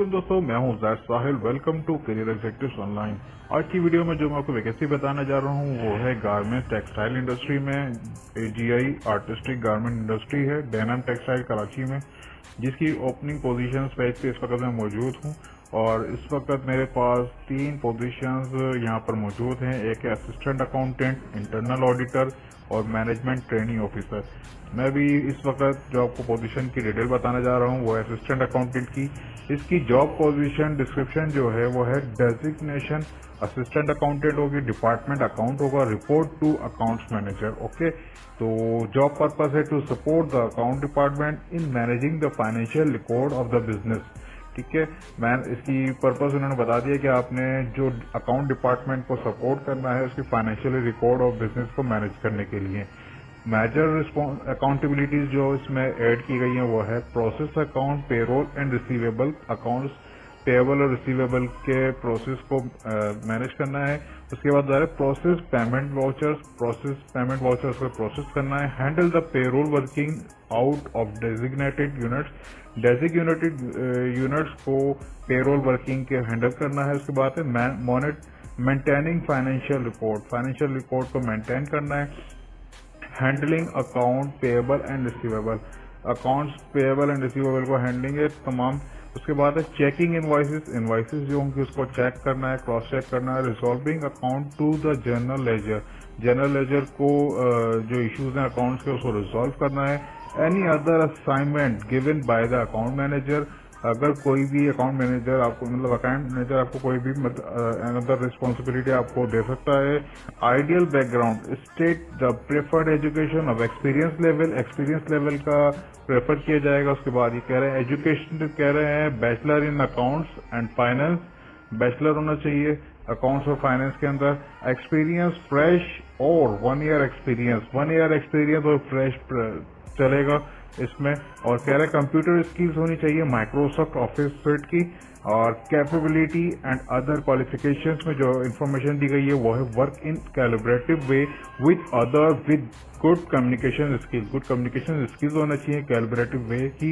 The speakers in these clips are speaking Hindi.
अस्सलाम दोस्तों, मैं हूं Zaid Sahil. Welcome to career executives online. आज की वीडियो में जो मैं आपको वैकेंसी बताने जा रहा हूं वो है गारमेंट टेक्सटाइल इंडस्ट्री में। AGI आर्टिस्टिक गारमेंट इंडस्ट्री है डेनम टेक्सटाइल कराची में, जिसकी ओपनिंग पोजीशंस पेज पे इस वक्त मैं मौजूद हूं। और इस वक्त मेरे पास 3 पोजीशंस यहां पर मौजूद हैं। एक है असिस्टेंट अकाउंटेंट, इंटरनल ऑडिटर और मैनेजमेंट ट्रेनिंग ऑफिसर। मैं भी इस वक्त जो आपको पोजीशन की डिटेल बताने जा रहा हूं वो है असिस्टेंट अकाउंटेंट की। इसकी जॉब पोजीशन डिस्क्रिप्शन जो है वो है डेजिग्नेशन असिस्टेंट अकाउंटेंट होगी, डिपार्टमेंट अकाउंट होगा, report to accounts manager. Okay, तो जॉब पर्पस है to support the account department in managing the financial record of the business. ठीक है, मैं इसकी पर्पस उन्होंने बता दिया कि आपने जो अकाउंट डिपार्टमेंट को सपोर्ट करना है उसकी फाइनेंशियल रिकॉर्ड ऑफ बिजनेस को मैनेज करने के लिए। मेजर अकाउंटेबिलिटीज जो इसमें ऐड की गई हैं वो है process account, payroll and receivable accounts, payable और रिसीवेबल के प्रोसेस को मैनेज करना है। उसके बाद प्रोसेस पेमेंट वाउचर्स को प्रोसेस करना है। Handle the payroll working out of designated units को पेरोल वर्किंग के हैंडल करना है। उसके बाद मेंटेनिंग फाइनेंशियल रिपोर्ट को मेंटेन करना है। Handling account payable and receivable, accounts payable and receivable को हैंडलिंग है तमाम। उसके बाद है चेकिंग इनवॉइसेस जो होंगे उसको चेक करना है, क्रॉस चेक करना है। Resolving account to the general ledger को जो इश्यूज हैं अकाउंट्स के उसको रिजॉल्व करना है। Any other assignment given by the account manager, अगर कोई भी अकाउंट मैनेजर आपको कोई भी अनदर रिस्पॉन्सिबिलिटी आपको दे सकता है। Ideal background state the preferred education of experience level का प्रेफर किया जाएगा। उसके बाद ये कह रहे हैं एजुकेशन कह रहे हैं bachelor in accounts and finance, bachelor होना चाहिए अकाउंट्स और फाइनेंस के अंदर। एक्सपीरियंस फ्रेश और 1 ईयर एक्सपीरियंस और फ्रेश चलेगा इसमें। और कह रहे हैं कंप्यूटर स्किल्स होनी चाहिए माइक्रोसॉफ्ट ऑफिस सूट की। और कैपेबिलिटी एंड अदर क्वालिफिकेशंस में जो इंफॉर्मेशन दी गई है वो है work in collaborative way with other with good communication skills होना चाहिए। कैलिब्रेटिव वे की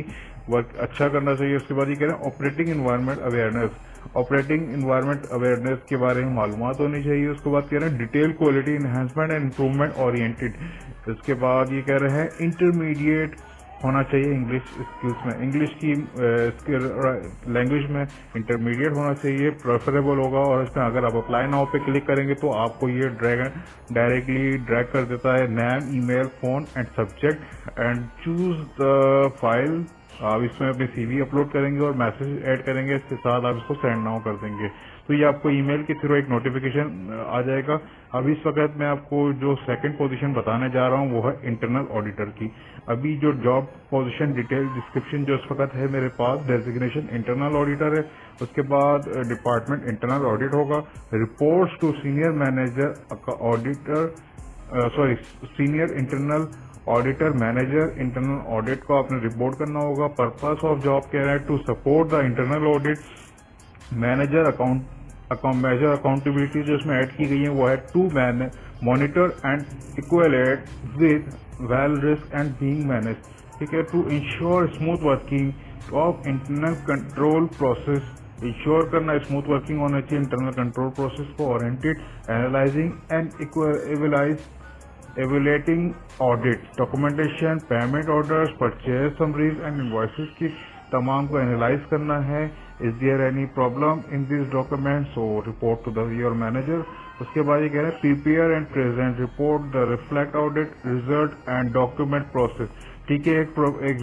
वर्क अच्छा करना चाहिए। उसके बाद ये कह रहे हैं ऑपरेटिंग इन्वायरमेंट अवेयरनेस के बारे में मालूमात होनी चाहिए। उसके बाद कह रहे हैं detail quality enhancement and improvement oriented. इसके बाद ये कह रहे हैं इंटरमीडिएट होना चाहिए इंग्लिश स्किल्स में, इंग्लिश की लैंग्वेज में इंटरमीडिएट होना चाहिए, प्रेफरेबल होगा। और इसमें अगर आप अप्लाई नाउ पे क्लिक करेंगे तो आपको ये डायरेक्टली ड्रैग कर देता है name, email, phone and subject and choose the file. आप इसमें अपनी CV अपलोड करेंगे और मैसेज ऐड करेंगे, इसके साथ आप इसको सेंड नाउ कर देंगे तो ये आपको ईमेल के थ्रू एक नोटिफिकेशन आ जाएगा। अब इस वक्त मैं आपको जो सेकंड पोजीशन बताने जा रहा हूं वो है इंटरनल ऑडिटर की। अभी जो जॉब पोजीशन डिटेल डिस्क्रिप्शन जो इस वक्त है मेरे पास, डेजिग्नेशन इंटरनल ऑडिटर है। उसके बाद डिपार्टमेंट इंटरनल ऑडिट होगा। Reports to senior manager auditor senior internal auditor manager internal audit को आपने रिपोर्ट करना होगा। पर्पस ऑफ जॉब कह रहा है to support the internal audit manager accountability जो इसमें ऐड की गई है वो है to monitor and evaluate with well risk and being manage. ठीक है, to ensure smooth working of internal control process, ensure करना स्मूथ वर्किंग होना चाहिए इंटरनल कंट्रोल प्रोसेस को। Oriented analysing and evaluating audit, documentation, payment orders, purchase summaries and invoices की तमाम को एनालाइज करना है। Is there any problem in this document, so report to the your manager. उसके बाद ये कह रहे हैं prepare and present report the reflect audit result and document process. ठीक है, एक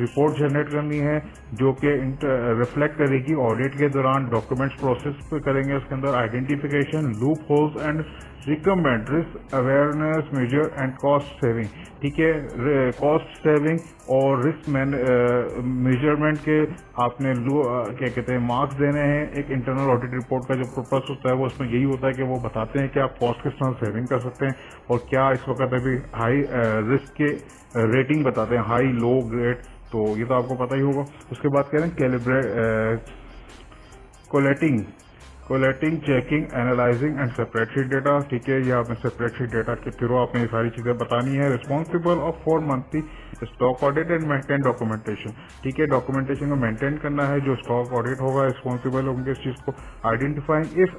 रिपोर्ट जनरेट करनी है जो कि रिफ्लेक्ट करेगी ऑडिट के दौरान डॉक्यूमेंट्स प्रोसेस पे करेंगे। उसके अंदर identification, loopholes and recommend risk awareness measure and cost saving. ठीक है, कॉस्ट सेविंग और रिस्क मेजरमेंट के आपने क्या कहते हैं मार्क्स देने हैं। एक इंटरनल ऑडिट रिपोर्ट का जो पर्पस होता है वो उसमें यही होता है कि वो बताते हैं कि आप कॉस्ट किस तरह सेविंग कर सकते हैं और क्या इस वक्त अभी हाई रिस्क के रेटिंग बताते हैं, हाई, लो, ग्रेड, तो ये तो आपको पता ही होगा। उसके बाद कह रहे हैं collecting, checking, analysing and spreadsheet data, ठीक है, ये आपने स्प्रेडशीट डेटा के थ्रू आपने ये सारी चीजें बतानी है। Responsible of for monthly stock audit and maintain documentation, ठीक है, डॉक्यूमेंटेशन को मेंटेन करना है, जो स्टॉक ऑडिट होगा रिस्पॉन्सिबल होंगे इस चीज को। Identifying if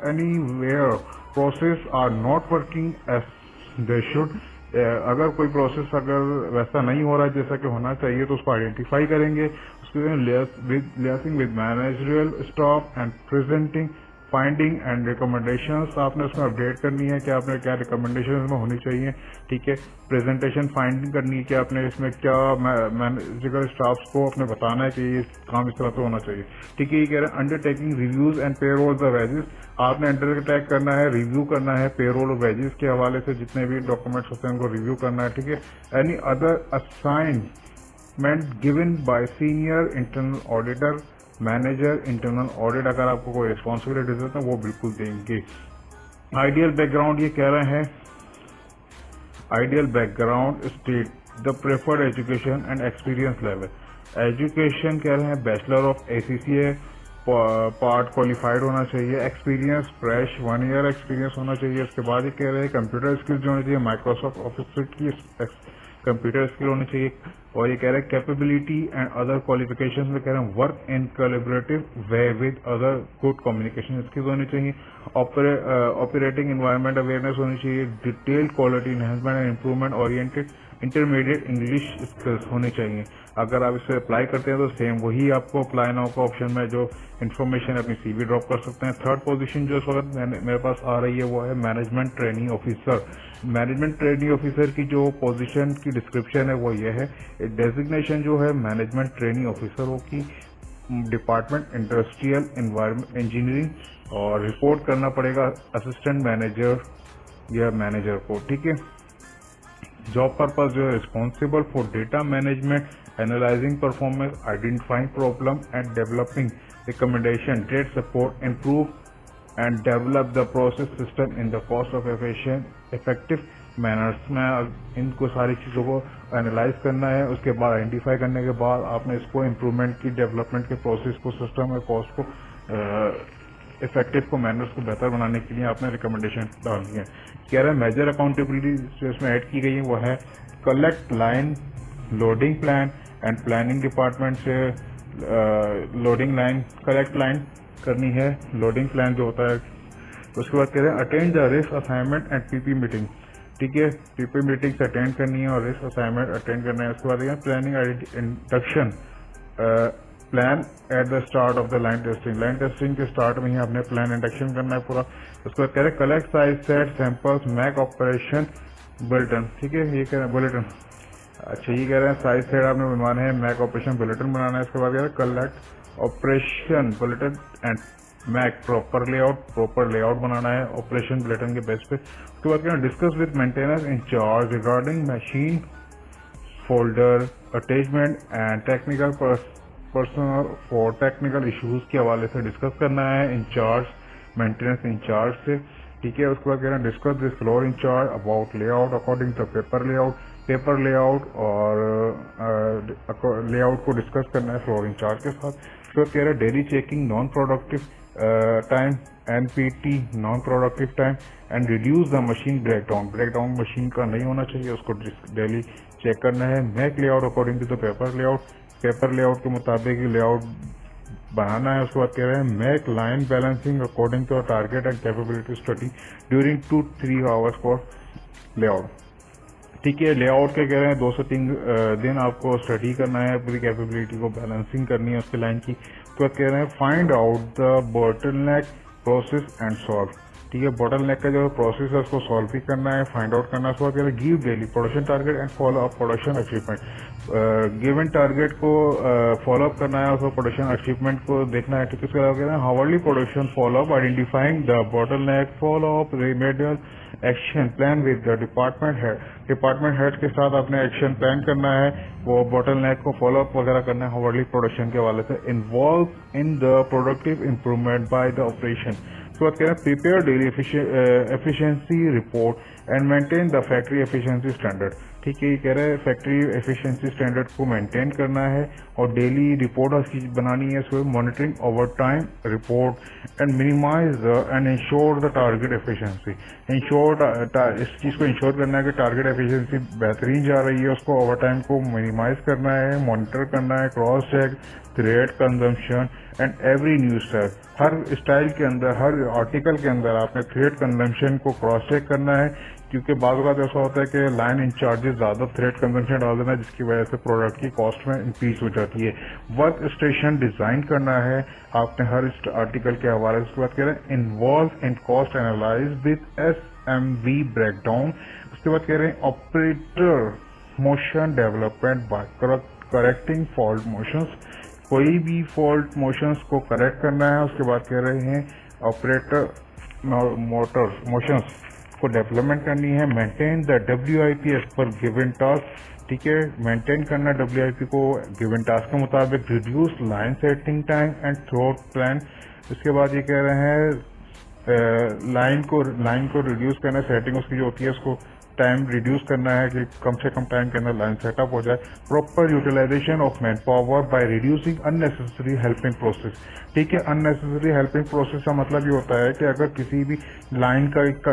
anywhere process are not working as they should, अगर कोई प्रोसेस अगर वैसा नहीं हो रहा है जैसा कि होना चाहिए तो उसको आइडेंटिफाई करेंगे। उसके liaising with managerial staff and presenting finding and recommendations, आपने उसमें अपडेट करनी है कि आपने क्या रिकमेंडेशन इसमें होनी चाहिए, ठीक है। प्रेजेंटेशन फाइंडिंग करनी है कि आपने इसमें क्या मैनेजरियल स्टाफ को अपने बताना है कि ये काम इस तरह से होना चाहिए, ठीक है। ये कह रहे हैं undertaking reviews and payroll the wages, आपने अंडरटेक करना है, रिव्यू करना है पेरोल और वेजेस के हवाले से जितने भी डॉक्यूमेंट्स होते हैं उनको रिव्यू करना है, ठीक है। Any other assignment given by senior internal auditor, manager, internal audit, अगर आपको कोई रिस्पॉन्सिबिलिटी देते हैं वो बिल्कुल देंगे। आइडियल बैकग्राउंड ये कह रहे हैं, ideal background state the preferred education and experience level, education कह रहे हैं bachelor of ACCA part qualified होना चाहिए, एक्सपीरियंस फ्रेश 1 ईयर एक्सपीरियंस होना चाहिए। उसके बाद ये कह रहे हैं कंप्यूटर स्किल्स होनी चाहिए, माइक्रोसॉफ्ट ऑफिस की कंप्यूटर स्किल होनी चाहिए। और ये कह रहे हैं कैपेबिलिटी एंड अदर क्वालिफिकेशंस में कह रहे हैं work in collaborative way with other, good communication skills होनी चाहिए, ऑपरेटिंग एनवायरनमेंट अवेयरनेस होनी चाहिए, detailed quality enhancement and improvement oriented intermediate English skills होनी चाहिए। अगर आप इसे अप्लाई करते हैं तो सेम वही आपको अप्लाई नाउ का ऑप्शन में जो इन्फॉर्मेशन अपनी सीवी ड्रॉप कर सकते हैं। थर्ड पोजीशन जो इस वक्त मेरे पास आ रही है वो है management training officer. Management training officer की जो पोजीशन की डिस्क्रिप्शन है वो ये है, डेजिग्नेशन जो है मैनेजमेंट ट्रेनिंग ऑफिसर होगी, डिपार्टमेंट इंडस्ट्रियल एनवायरमेंट इंजीनियरिंग, और रिपोर्ट करना पड़ेगा असिस्टेंट मैनेजर या मैनेजर को, ठीक है। जॉब पर्पज जो है responsible for data management, analysing performance, identifying problem and developing recommendation, trade support, improve and develop the process system in the cost of effective manners में। इनको सारी चीजों को एनालाइज करना है, उसके बाद आइडेंटिफाई करने के बाद आपने इसको इम्प्रूवमेंट की, डेवलपमेंट के प्रोसेस को, सिस्टम और कॉस्ट को, इफेक्टिव को, मैनर्स को बेहतर बनाने के लिए आपने रिकमेंडेशन डालनी है। कह रहे हैं मेजर अकाउंटेबिलिटी जो इसमें ऐड की गई है वो है collect line, loading plan and planning department से लोडिंग लाइन, कलेक्ट लाइन करनी है, लोडिंग प्लान जो होता है। उसके बाद कह रहे हैं attend the risk assignment and PP meeting, ठीक है, पीपी मीटिंग अटेंड करनी है और रिस्क असाइनमेंट अटेंड करना है। उसके बाद planning induction plan at the start of the line testing, line testing के स्टार्ट में ही आपने प्लान इंडक्शन करना है पूरा। उसके बाद कह रहे हैं collect size set samples make operation bulletin, ठीक है, ये कह रहे हैं बुलेटिन, अच्छा ये कह रहे हैं साइज सेट आपने बनवाना है, मैक ऑपरेशन बुलेटिन बनाना है। उसके बाद कह रहे हैं collect operation bulletin and make proper layout बनाना है ऑपरेशन बुलेटिन के बेस पे। उसके बाद कह रहे हैं discuss with maintenance incharge regarding machine folder attachment and technical personnel for technical issues के हवाले से डिस्कस करना है इंचार्ज, मेंटेनेंस इंचार्ज से, ठीक है। उसके बाद कह रहे हैं discuss this floor incharge about layout according to paper layout और लेआउट को डिस्कस करना है फ्लोर इंचार्ज के साथ। उसके बाद कह रहे हैं daily checking non productive time, NPT non productive time and reduce the machine breakdown machine का नहीं होना चाहिए, उसको डेली चेक करना है। Make layout according to the paper layout के मुताबिक लेआउट बनाना है। उसके बाद कह रहे हैं make line balancing according to target and capability study during 2-3 hours for layout, ठीक है। लेआउट के कह रहे हैं 2 से 3 दिन आपको स्टडी करना है, पूरी कैपेबिलिटी को बैलेंसिंग करनी है उसके लाइन की। उसके बाद कह रहे हैं find out the bottleneck process and solve, ठीक है, बॉटलनेक का जो प्रोसेस है उसको सॉल्व भी करना है, फाइंड आउट करना है। उसके बाद कह रहे हैं give daily production target and follow up production achievement, given target को फॉलो अप करना है, उसको प्रोडक्शन अचीवमेंट को देखना है, ठीक है। उसके बाद कह रहे हैं hourly production follow up identifying the bottleneck, follow up remedial action plan with the department head के साथ आपने एक्शन प्लान करना है, वो बॉटलनेक को फॉलो अप वगैरह करना है हावर्ली प्रोडक्शन के हवाले से। Involve in the productive improvement by the operation. उसके बाद कह रहे हैं prepare daily efficiency report and maintain the factory efficiency standard, ठीक है, ये कह रहा है फैक्ट्री एफिशिएंसी स्टैंडर्ड को मेंटेन करना है और डेली रिपोर्ट उसकी बनानी है, इसको monitoring over time report and minimize and ensure the target efficiency. Ensure इस चीज को इंश्योर करना है कि टारगेट एफिशिएंसी बेहतरीन जा रही है, उसको ओवर टाइम को मिनिमाइज करना है, मॉनिटर करना है, cross check thread consumption and every news tag. हर स्टाइल के अंदर, हर आर्टिकल के अंदर आपने थ्रेड कंजम्पशन को क्रॉस चेक करना है, क्योंकि बाद बात ऐसा होता है कि लाइन इंचार्जेस ज्यादा थ्रेड कंजम्पशन डाल देना, जिसकी वजह से प्रोडक्ट की कॉस्ट में इंक्रीज हो जाती है। वर्क स्टेशन डिजाइन करना है आपने हर आर्टिकल के हवाले से। उसके बाद कह रहे हैं involve in cost analyse with SMV breakdown. उसके बाद कह रहे हैं operator motion development bye correcting fault motions, कोई भी फॉल्ट मोशंस को करेक्ट करना है। उसके बाद कह रहे हैं ऑपरेटर मोटर मोशंस को डेवलपमेंट करनी है। Maintain the WIP as per given task, ठीक है, मेंटेन करना WIP को गिवन टास्क के मुताबिक। Reduce line setting time and throat plan. उसके बाद ये कह रहे हैं लाइन को रिड्यूस करना, सेटिंग उसकी जो होती है उसको टाइम रिड्यूस करना है कि कम से कम टाइम के अंदर लाइन सेटअप हो जाए। Proper utilization of manpower by reducing unnecessary helping process, ठीक है। अननेसेसरी हेल्पिंग प्रोसेस का मतलब ये होता है कि अगर किसी भी लाइन का एक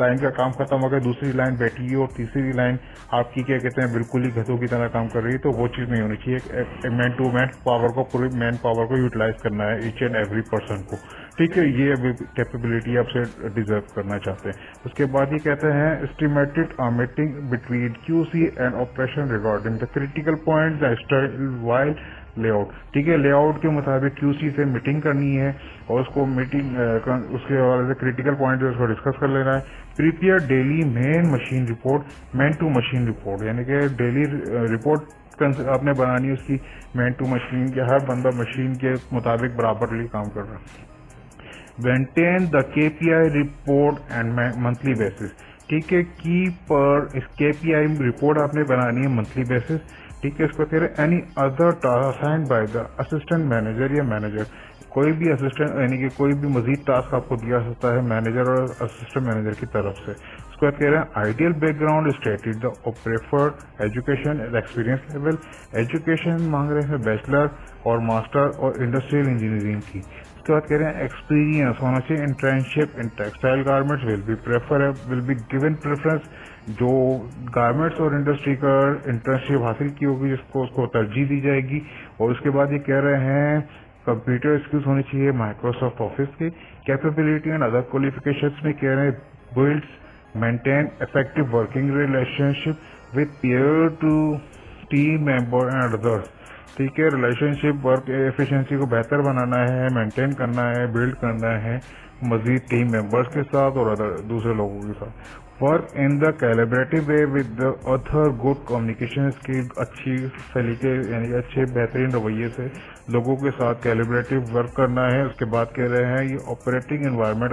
लाइन का काम खत्म हो गया, दूसरी लाइन बैठी है और तीसरी लाइन आपकी क्या कहते हैं बिल्कुल ही गधों की तरह काम कर रही है, तो वो चीज नहीं होनी चाहिए। मैन टू मैन पावर को, पूरी मैन पावर को यूटिलाइज करना है ईच एंड एवरी पर्सन को, ठीक है। ये कैपेबिलिटी आपसे डिजर्व करना चाहते हैं। उसके बाद ये कहते हैं estimated meeting between QC and operation regarding the critical point the style while layout, ठीक है। लेआउट के मुताबिक QC से मीटिंग करनी है और उसको मीटिंग उसके हवाले से क्रिटिकल पॉइंट है उसको डिस्कस कर लेना है। Prepare daily main machine report, man to machine report, यानी कि डेली रिपोर्ट आपने बनानी है उसकी मैन टू मशीन के, हर बंदा मशीन के मुताबिक बराबरली काम कर रहा है। Maintain the KPI report and monthly basis, ठीक है। की पर इस KPI रिपोर्ट आपने बनानी है मंथली बेसिस, ठीक है। इसको कह रहे any other task assigned by the assistant manager या मैनेजर, कोई भी असिस्टेंट यानी कि कोई भी मजीद टास्क आपको दिया सकता है मैनेजर और असिस्टेंट मैनेजर की तरफ से। उसके बाद कह रहे हैं ideal background stated the preferred education and experience level, education मांग रहे हैं बैचलर और मास्टर और इंडस्ट्रियल इंजीनियरिंग की। उसके बाद कह रहे हैं एक्सपीरियंस होना चाहिए internship in textile garments will be given preference. जो गारमेंट्स और इंडस्ट्री का इंटर्नशिप हासिल की होगी जिसको उसको तरजीह दी जाएगी। और उसके बाद ये कह रहे हैं कंप्यूटर स्किल्स होनी चाहिए माइक्रोसॉफ्ट ऑफिस की। कैपेबिलिटी एंड अदर क्वालिफिकेशंस में कह रहे हैं builds maintain effective working relationship with peer to team member and others, ठीक है। रिलेशनशिप वर्क एफिशिएंसी को बेहतर बनाना है, मेंटेन करना है, बिल्ड करना है मजीद टीम मेंबर्स के साथ और दूसरे लोगों के साथ। Work in the collaborative way with the other good communication skill, अच्छी सलीके यानी अच्छे बेहतरीन रवैये से लोगों के साथ कैलिब्रेटिव वर्क करना है। उसके बाद कह रहे हैं ये ऑपरेटिंग एनवायरनमेंट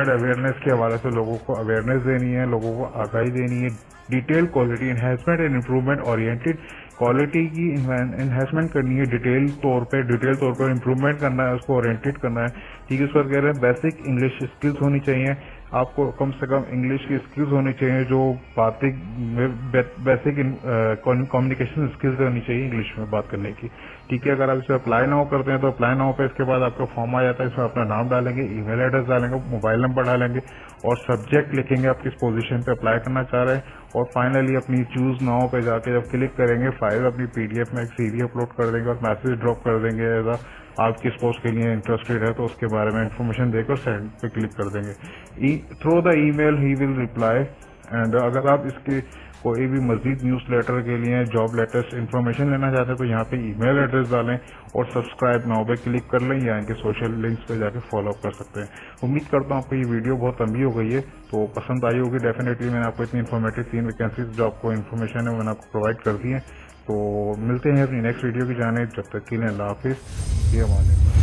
अवेयरनेस के हवाले से लोगों को अवेयरनेस देनी है, लोगों को आगाही देनी है। Detail quality enhancement and improvement oriented, quality की एनहेंसमेंट करनी है डिटेल तौर पर इम्प्रूवमेंट करना है, उसको ओरिएंटेड करना है, ठीक है। इस पर कह रहे हैं बेसिक इंग्लिश स्किल्स होनी चाहिए, आपको कम से कम इंग्लिश की स्किल्स होनी चाहिए, जो बातें बेसिक कम्युनिकेशन स्किल्स होनी चाहिए इंग्लिश में बात करने की, ठीक है। अगर आप इसे अप्लाई नाउ करते हैं तो अप्लाई नाउ पे इसके बाद आपका फॉर्म आ जाता है, इसमें अपना नाम डालेंगे, ईमेल एड्रेस डालेंगे, मोबाइल नंबर डालेंगे और सब्जेक्ट लिखेंगे आप किस पोजीशन पे अप्लाई करना चाह रहे हैं। और फाइनली अपनी चूज नाउ पे जाके जब क्लिक करेंगे फाइल अपनी PDF में एक CV अपलोड कर देंगे और मैसेज ड्रॉप कर देंगे एज आप किस पोस्ट के लिए इंटरेस्टेड है तो उसके बारे में इन्फॉर्मेशन देकर सेंड पे क्लिक कर देंगे। Through the email he will reply. And अगर आप इसके कोई भी मजीद न्यूज लेटर के लिए जॉब लेटेस्ट इन्फॉर्मेशन लेना चाहते हैं तो यहाँ पे ईमेल एड्रेस डालें और सब्सक्राइब नाउ पे क्लिक कर लें या इनके सोशल लिंक्स पे जाके फॉलो अप कर सकते हैं। उम्मीद करता हूँ आपको ये वीडियो बहुत लंबी हो गई है तो पसंद आई होगी डेफिनेटली। मैंने आपको इतनी इन्फॉर्मेटिव 3 वैकेंसीज जो आपको इन्फॉर्मेशन है मैंने आपको प्रोवाइड कर दी है। तो मिलते हैं अपनी नेक्स्ट वीडियो की जाने, जब तक के लिए अल्लाह हाफिज।